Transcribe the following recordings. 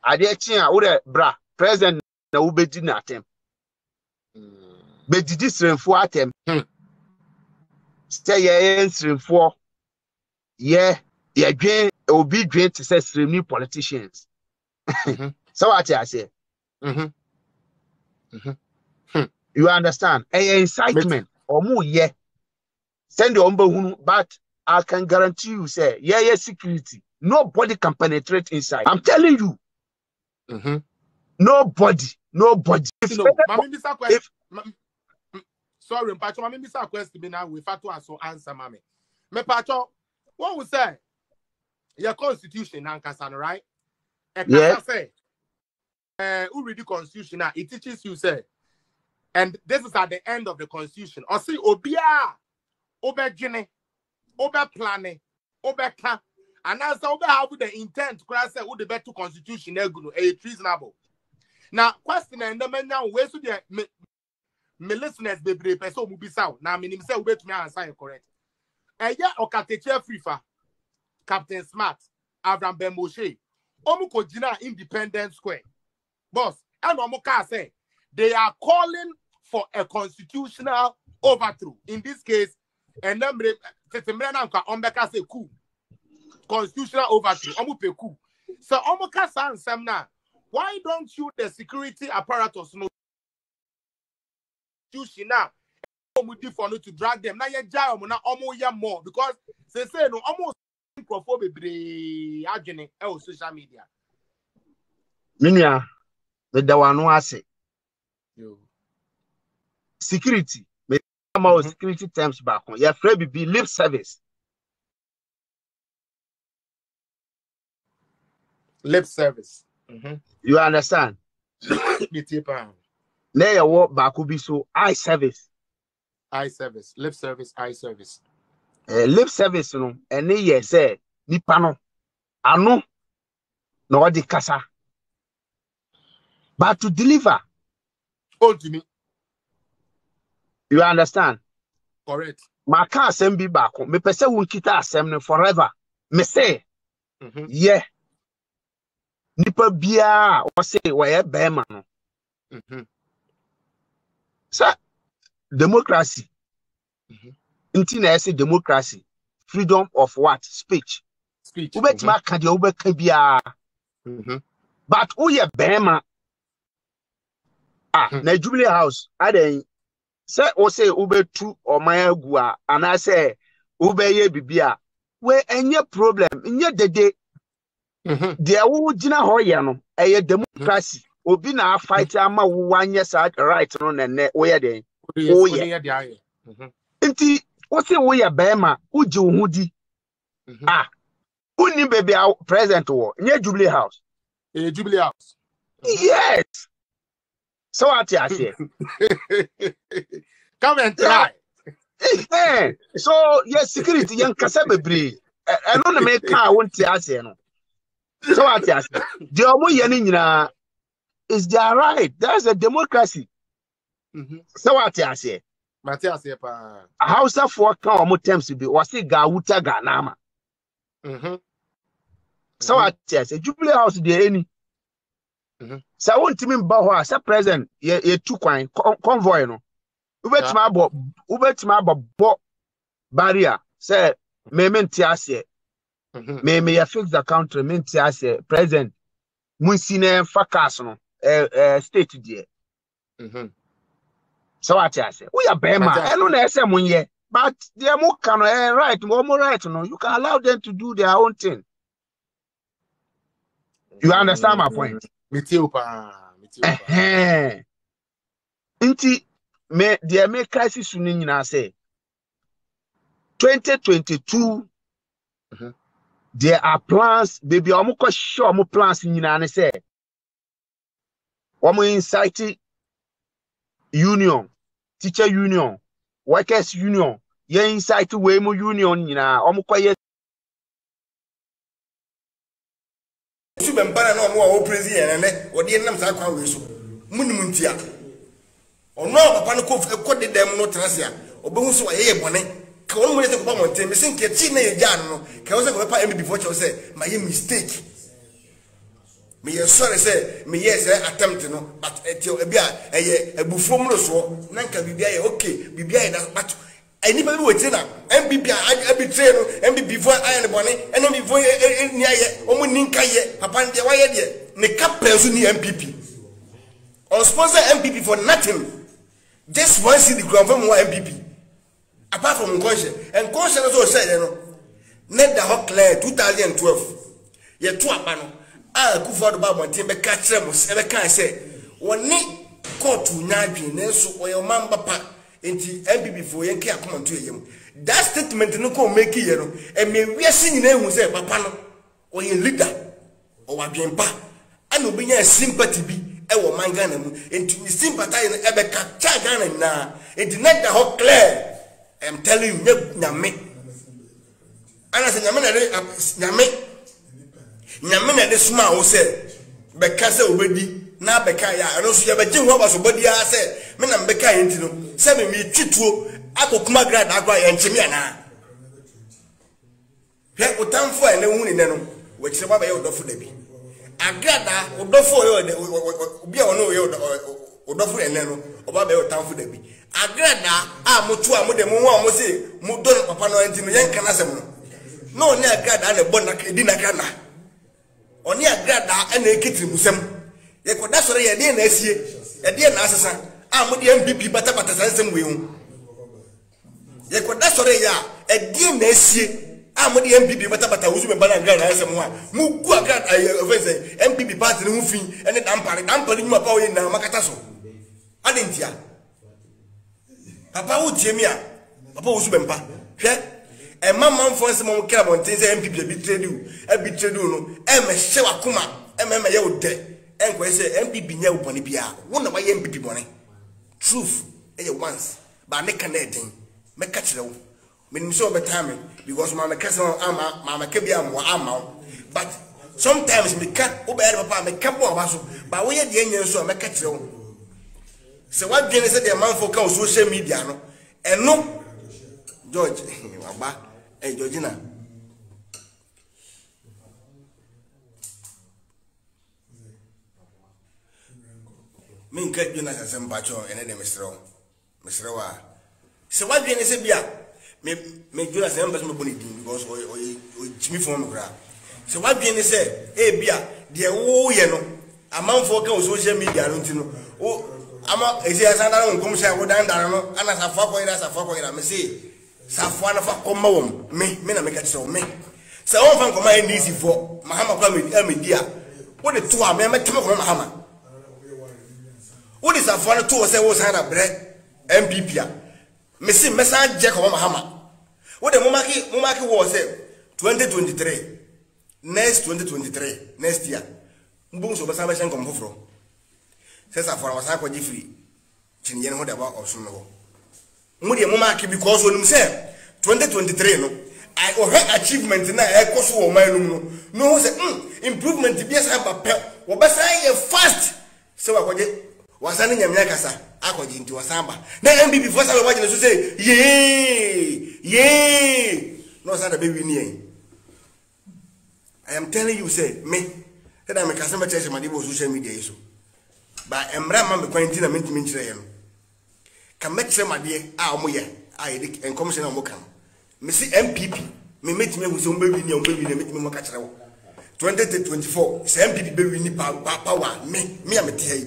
ade chia wo bra president na wo bedi na atem bedidi sremfo atem say ye sremfo ye dwen obi dwen to say sremni politicians so what I say you understand incitement omu ye send your hunu, but I can guarantee you say yeah security nobody can penetrate inside. I'm telling you. Nobody. Sorry, Pacho, mami bisa question me now we fatu aso answer mami. Me Pacho, what we say? Your constitution and right? Yeah. Say, who read the constitution now? It teaches you say, and this is at the end of the constitution. Or see obia, obe gene, obe planning, obe ka, and answer obe have the intent to say who the better constitution is reasonable. Now, question and the man now where should the me listeners be brave person will be sound. Now, me say we bet me answer correct. Yeah, okateche Frifa, Captain Smart, Abraham Ben Moshe, Omuko Jina Independence Square. Boss, and Omuka say they are calling for a constitutional overthrow. In this case, and then Ombeka say coup. Constitutional overthrow. Omupe coup. So Omuka san now. Why don't you the security apparatus know? Now, for no to drag them. Now you jail more because they say no almost agony social media. Minya, the dawano ase. Security. Me security terms back on. Your friend be lip service. Lip service. You understand? Now you walk back will be so eye service. Eye service, lip service, eye service. Lip service, no, and ye say, Nipano, Anu, no, the casa. But to deliver, all to me. You understand? Correct. My car send be back. Me pese won kita assembly forever. Me say, yeah. Nipa bia o say we be ma no. So democracy. Inti na say democracy. Freedom of what? Speech. Speech. Ubet ma ka de ubeka bia. But who ye be ma? Na Jubilee House. Aden say o say ubetu o maya gua and I say ubeye bibia. We enye problem. Nye dede. There wo gina ho ye no eye democracy obi na fight ama wo wanye sa right no ne wo ye den wo ye nti wo se wo ye bema uji wo hudi uni baby present wo nye Jubilee House Jubilee House yes so what I say come and try so yes security yan kasa bebre eno na make car won't ase no. So what you say? The omo yeni nyina is their right. That's a democracy. So what you say? Matias pa. Hausa for kan omo terms be wasi ga wuta ga nama. So what you say? Jubilee House dey any. So won't me ba ho as president ye two kwan convoy no. Ubetima abo barrier say me mentiase. Me ya fix the country minti as president munsine fakas no state there so what I say we are bema eno na ese munye but they mo can right more right no you can allow them to do their own thing. You understand my point? Inti me they make crisis nyina say 2022 there are plans, baby. I'm quite sure I'm plans in United say. I'm incite union, teacher union, workers union. You incite way more union. You know, I'm quite. You been banana no more president and what the name is called so. Munimuntia. Or no, Papa no code them no tracia. Or Bonso a bonnet. One minute about one time, missing Katina Jan, Kaosa Papa before you say, my mistake. me ye sorry say me yes attempt no but etio bia eye abufom no so nanka bibia ye okay bibia ye that but anybody we na MPP betray no MPP for aye ne bone enemy for ni aye omo ninka ye papa ndie wa ye de ne captain ni MPP on sponsor MPP for nothing just one see the ground from one MPP apart from conscience and conscience also say no net the hot clear 2012 ye to aba no Kufuor ba bonten be ka kire mo se be kan se woni court nya adwen na so oyo mamba pa enti MPP fo yen ka akoma to yem that statement no ko make ye no e me wiase nyina ehu se papa no oye leader o wadwen pa ana obinya sympathy bi e wo man Ghana mu enti ni sympathy no e be ka cha Ghana na enti net the hot clear I'm telling you nyame ana se nyame na nyame nyame na de suma wo se beka se obedi na beka ya no so ya beje ho ba so bodi ya se me na beka ya ntino se me twituo akokuma grad agwa ya nchemi ana he utamfo ene hu ni ne no we kire baba ye odofo da bi agrada odofo ye obi a wono ye odofo ene no obaba ye utamfo da bi agrada a motu a mo de mo ho a mo se mo do papa no ntino yen kana se mo no ne agrada na bona edi na kana oni agrada ana ekitiri musem ye ko da sore ye de na asie ye de na asesa a mo de MPP bata sansem we hu ye ko da sore ya e de na asie a mo de MPP bata wuzu me bana agrada asem ho a mu gu agrada offense MPP party ne hu fin ene dampare nyuma pa wo ye na makata so adentia papa wo tie mi a papa wuzu be mpa hwe e mama mfonse mo kira bonten se MPP bi trade no e me hye wakoma e me ye ode enko se MPP nya uboni bia wo na wa ye MPP boni truth e once ba ne kan eden me ka kire wo me nim so betame because mama ka se mama ka bia mo ama but sometimes me ka wo be papa me ka bo ba so ba wo ye de enyen so me ka kire wo se wa dwene se de manfo ka social media no eno George waba Georgina min ka dwena sasem bacho ene de mesrewa se wa dwene se bia me dwena se mbas me boni din because o jimi fo me kra se wa dwene se e bia de wo ye no amanfo ka social media no ntino o ama ezi asanda no nkom se wo dan dan no ana safa ko ira me se safwa na fa koma wom me na me ka tse me se won fa koma e nisi fo mahama kwa me dia wo de to a me teme ko mahama wo de safwa na to se wo san na bre MPP a me se me san je ko mahama wo de mo maki wo se 2023 next 2023 next year mbun so be san be shen kom foforo se safwa wa san ko ji free chin yen ho de ba osun no mo de mo mark because onum say 2023 no I achievement na e koso wo manum no say improvement bi esa ba pe wo be say ye fast se wa koje wasan nyamnya kasa akoje nti wasamba na MPP for say wa je so say ye no say da be wi ni I am telling you say me that I make kasa ma chese ma dey social media so ba emra ma me kwanti na mentimi nkire ye no kametre made a omoye a ye enkom se na omoka me si MPP me metime hu se ombe wi ni metime mo ka kire wo 2024 se MPP be wi ni power me a mete hai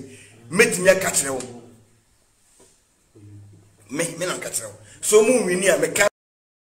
metime ka kire wo me na ka kire wo so mu wi ni a me